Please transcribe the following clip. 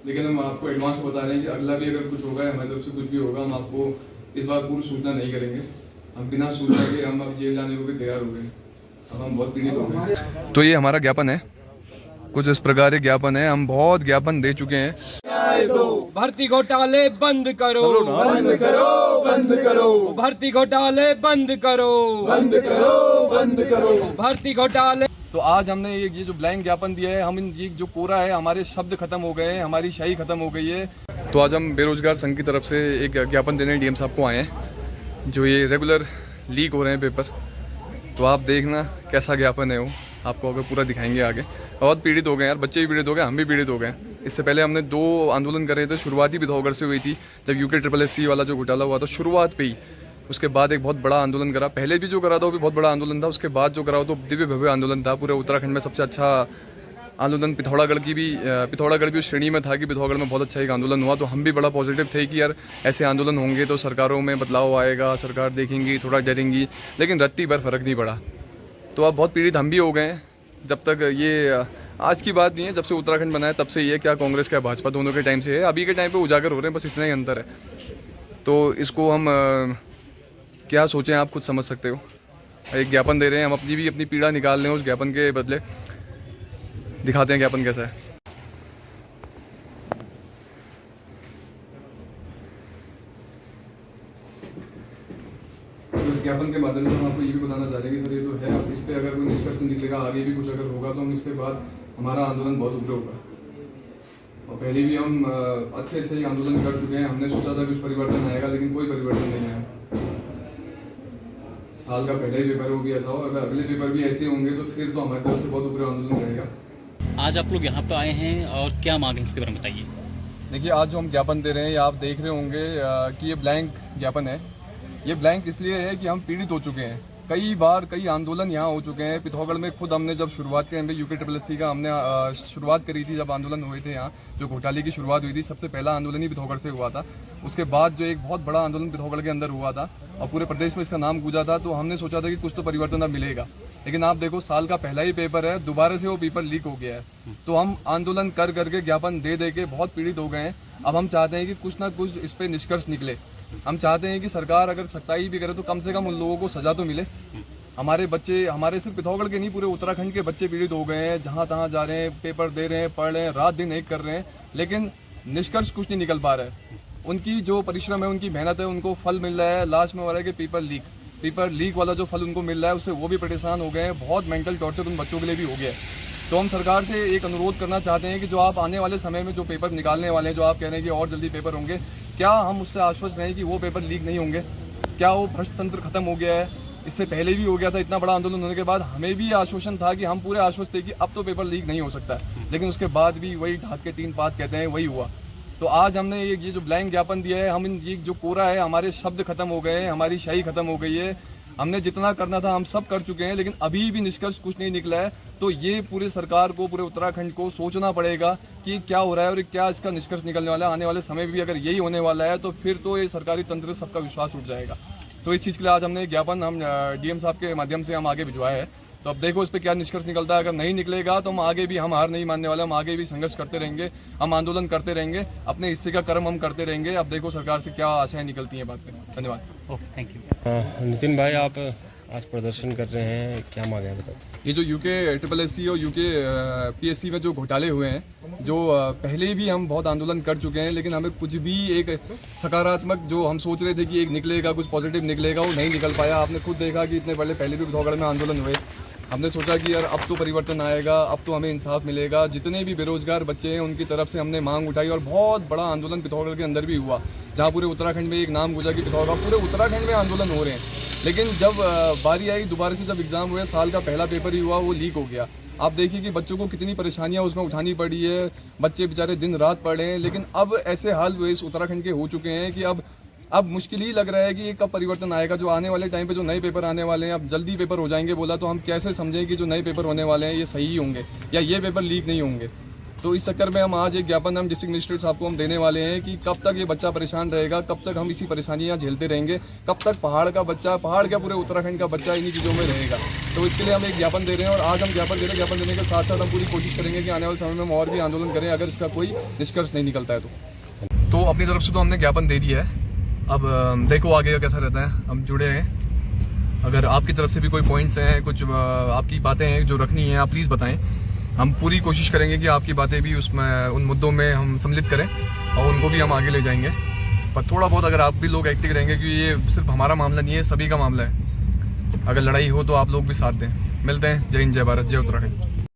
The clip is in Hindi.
लेकिन हम आपको एडवांस बता रहे हैं कि अगला भी अगर कुछ होगा, हमारी तरफ से कुछ भी होगा, हम आपको इस बार पूरी सूचना नहीं करेंगे। हम बिना सूचना के हम अब जेल जाने को भी तैयार हो गए। अब हम बहुत पीड़ित हो गए। तो ये हमारा ज्ञापन है, कुछ इस प्रकार के ज्ञापन है। हम बहुत ज्ञापन दे चुके हैं। भर्ती घोटाले बंद करो, बंद करो, बंद करो, भर्ती घोटाले बंद करो, बंद करो, बंद करो, भर्ती घोटाले। तो आज हमने ये जो ब्लैंक ज्ञापन दिया है, हम ये जो कोरा है, हमारे शब्द खत्म हो गए हैं, हमारी शाही खत्म हो गई है। तो आज हम बेरोजगार संघ की तरफ से एक ज्ञापन देने डीएम साहब को आए हैं, जो ये रेगुलर लीक हो रहे हैं पेपर। तो आप देखना कैसा ज्ञापन है वो, आपको अगर पूरा दिखाएंगे आगे। बहुत पीड़ित हो गए यार, बच्चे भी पीड़ित हो गए, हम भी पीड़ित हो गए। इससे पहले हमने 2 आंदोलन करे थे। शुरुआती पिथौरागढ़ से हुई थी, जब यूके SSSC वाला जो घोटाला हुआ था शुरुआत पे ही। उसके बाद एक बहुत बड़ा आंदोलन करा, पहले भी जो करा था वो भी बहुत बड़ा आंदोलन था। उसके बाद जो करा वो तो दिव्य भव्य आंदोलन था। पूरे उत्तराखंड में सबसे अच्छा आंदोलन पिथौरागढ़ भी उस श्रेणी में था कि पिथौरागढ़ में बहुत अच्छा एक आंदोलन हुआ। तो हम भी बड़ा पॉजिटिव थे कि यार ऐसे आंदोलन होंगे तो सरकारों में बदलाव आएगा, सरकार देखेंगी, थोड़ा डरेंगी। लेकिन रत्ती भर फर्क नहीं पड़ा। तो अब बहुत पीड़ित हम भी हो गए हैं। जब तक ये आज की बात नहीं है, जब से उत्तराखंड बना है तब से ये क्या कांग्रेस क्या भाजपा दोनों के टाइम से है, अभी के टाइम पे उजागर हो रहे हैं, बस इतना ही अंतर है। तो इसको हम क्या सोचें, आप खुद समझ सकते हो। एक ज्ञापन दे रहे हैं, हम अपनी पीड़ा निकाल रहे हैं उस ज्ञापन के बदले। दिखाते हैं ज्ञापन कैसा है। इस ज्ञापन के माध्यम से हम आपको ये भी बताना चाह रहे हैं कि सर ये तो है, अब इस पर अगर कोई निष्कर्ष निकलेगा, आगे भी कुछ अगर होगा तो हम इसके बाद हमारा आंदोलन बहुत उग्र होगा। और पहले भी हम अच्छे से आंदोलन कर चुके हैं। हमने सोचा था कुछ परिवर्तन आएगा, लेकिन कोई परिवर्तन नहीं आया। साल का पहला ही पेपर हो भी ऐसा हो, अगर अगले पेपर भी ऐसे होंगे तो फिर तो हमारी तरफ से बहुत उग्र आंदोलन रहेगा। आज आप लोग यहाँ पे आए हैं और क्या मांग है इसके बारे में बताइए। देखिए, आज जो हम ज्ञापन दे रहे हैं, ये आप देख रहे होंगे कि ये ब्लैंक ज्ञापन है। ये ब्लैंक इसलिए है कि हम पीड़ित हो चुके हैं। कई बार कई आंदोलन यहाँ हो चुके हैं। पिथौरागढ़ में खुद हमने जब शुरुआत के यूके SSSC का हमने शुरुआत करी थी, जब आंदोलन हुए थे यहाँ, जो घोटाले की शुरुआत हुई थी, सबसे पहला आंदोलन ही पिथौरागढ़ से हुआ था। उसके बाद जो एक बहुत बड़ा आंदोलन पिथौरागढ़ के अंदर हुआ था और पूरे प्रदेश में इसका नाम गूंजा था। तो हमने सोचा था कि कुछ तो परिवर्तन अब मिलेगा। लेकिन आप देखो, साल का पहला ही पेपर है, दोबारा से वो पेपर लीक हो गया है। तो हम आंदोलन कर करके, ज्ञापन दे दे के बहुत पीड़ित हो गए हैं। अब हम चाहते हैं कि कुछ ना कुछ इस पर निष्कर्ष निकले। हम चाहते हैं कि सरकार अगर सख्ताई भी करे तो कम से कम उन लोगों को सजा तो मिले। हमारे बच्चे, हमारे सिर्फ पिथौरागढ़ के नहीं, पूरे उत्तराखंड के बच्चे पीड़ित हो गए हैं। जहाँ तहाँ जा रहे हैं, पेपर दे रहे हैं, पढ़ रहे हैं, रात दिन एक कर रहे हैं, लेकिन निष्कर्ष कुछ नहीं निकल पा रहा है। उनकी जो परिश्रम है, उनकी मेहनत है, उनको फल मिल रहा है। लास्ट में हो रहा है कि पेपर लीक वाला जो फल उनको मिल रहा है, उससे वो भी परेशान हो गए हैं। बहुत मेंटल टॉर्चर उन बच्चों के लिए भी हो गया है। तो हम सरकार से एक अनुरोध करना चाहते हैं कि जो आप आने वाले समय में जो पेपर निकालने वाले हैं, जो आप कह रहे हैं कि और जल्दी पेपर होंगे, क्या हम उससे आश्वस्त रहें कि वो पेपर लीक नहीं होंगे? क्या वो भ्रष्ट तंत्र खत्म हो गया है? इससे पहले भी हो गया था। इतना बड़ा आंदोलन होने के बाद हमें भी आश्वासन था कि हम पूरे आश्वस्त थे कि अब तो पेपर लीक नहीं हो सकता, लेकिन उसके बाद भी वही ढाक के 3 पात कहते हैं, वही हुआ। तो आज हमने ये जो ब्लैंक ज्ञापन दिया है, हम ये जो कोरा है, हमारे शब्द खत्म हो गए हैं, हमारी शाही खत्म हो गई है। हमने जितना करना था हम सब कर चुके हैं, लेकिन अभी भी निष्कर्ष कुछ नहीं निकला है। तो ये पूरे सरकार को, पूरे उत्तराखंड को सोचना पड़ेगा कि क्या हो रहा है और क्या इसका निष्कर्ष निकलने वाला है। आने वाले समय में भी अगर यही होने वाला है तो फिर तो ये सरकारी तंत्र सबका विश्वास उठ जाएगा। तो इस चीज़ के लिए आज हमने ज्ञापन हम डीएम साहब के माध्यम से हम आगे भिजवाया है। तो अब देखो इस पर क्या निष्कर्ष निकलता है। अगर नहीं निकलेगा तो हम आगे भी, हम हार नहीं मानने वाले, हम आगे भी संघर्ष करते रहेंगे, हम आंदोलन करते रहेंगे, अपने हिस्से का कर्म हम करते रहेंगे। अब देखो सरकार से क्या आशाएं निकलती हैं बात में। धन्यवाद। Okay, thank you. नितिन भाई, आप आज प्रदर्शन कर रहे हैं, क्या मांगे बताओ। ये जो यूके SSSC और यूके PSC में जो घोटाले हुए हैं, जो पहले भी हम बहुत आंदोलन कर चुके हैं, लेकिन हमें कुछ भी एक सकारात्मक जो हम सोच रहे थे कि एक निकलेगा, कुछ पॉजिटिव निकलेगा, वो नहीं निकल पाया। आपने खुद देखा कि इतने पहले भी पिथौरागढ़ में आंदोलन हुए। हमने सोचा कि यार अब तो परिवर्तन आएगा, अब तो हमें इंसाफ मिलेगा। जितने भी बेरोजगार बच्चे हैं उनकी तरफ से हमने मांग उठाई और बहुत बड़ा आंदोलन पिथौरागढ़ के अंदर भी हुआ, जहाँ पूरे उत्तराखंड में एक नाम गूंजा कि पिथौरागढ़, पूरे उत्तराखंड में आंदोलन हो रहे हैं। लेकिन जब बारी आई दोबारा से, जब एग्जाम हुए, साल का पहला पेपर ही हुआ, वो लीक हो गया। आप देखिए कि बच्चों को कितनी परेशानियां उसमें उठानी पड़ी है। बच्चे बेचारे दिन रात पढ़ रहे हैं, लेकिन अब ऐसे हाल हुए इस उत्तराखंड के हो चुके हैं कि अब मुश्किल ही लग रहा है कि ये कब परिवर्तन आएगा। जो आने वाले टाइम पे जो नए पेपर आने वाले हैं, अब जल्दी पेपर हो जाएंगे बोला, तो हम कैसे समझें कि जो नए पेपर होने वाले हैं ये सही होंगे या ये पेपर लीक नहीं होंगे? तो इस चक्कर में हम आज एक ज्ञापन हम डिस्ट्रिक्ट मजिस्ट्रेट साहब को हम देने वाले हैं कि कब तक ये बच्चा परेशान रहेगा, कब तक हम इसी परेशानियाँ झेलते रहेंगे, कब तक पहाड़ का बच्चा, पहाड़ क्या पूरे उत्तराखंड का बच्चा इन्हीं चीज़ों में रहेगा। तो इसके लिए हम एक ज्ञापन दे रहे हैं और आज हम ज्ञापन दे रहे हैं। ज्ञापन देने के साथ साथ हम पूरी कोशिश करेंगे कि आने वाले समय में हम और भी आंदोलन करें अगर इसका कोई निष्कर्ष नहीं निकलता है तो अपनी तरफ से तो हमने ज्ञापन दे दिया है। अब देखो आगे कैसा रहता है, हम जुड़े हैं। अगर आपकी तरफ से भी कोई पॉइंट्स हैं, कुछ आपकी बातें हैं जो रखनी है, आप प्लीज़ बताएं। हम पूरी कोशिश करेंगे कि आपकी बातें भी उसमें उन मुद्दों में हम सम्मिलित करें और उनको भी हम आगे ले जाएंगे। पर थोड़ा बहुत अगर आप भी लोग एक्टिव रहेंगे, क्योंकि ये सिर्फ हमारा मामला नहीं है, सभी का मामला है। अगर लड़ाई हो तो आप लोग भी साथ दें। मिलते हैं। जय हिंद, जय भारत, जय उत्तराखंड।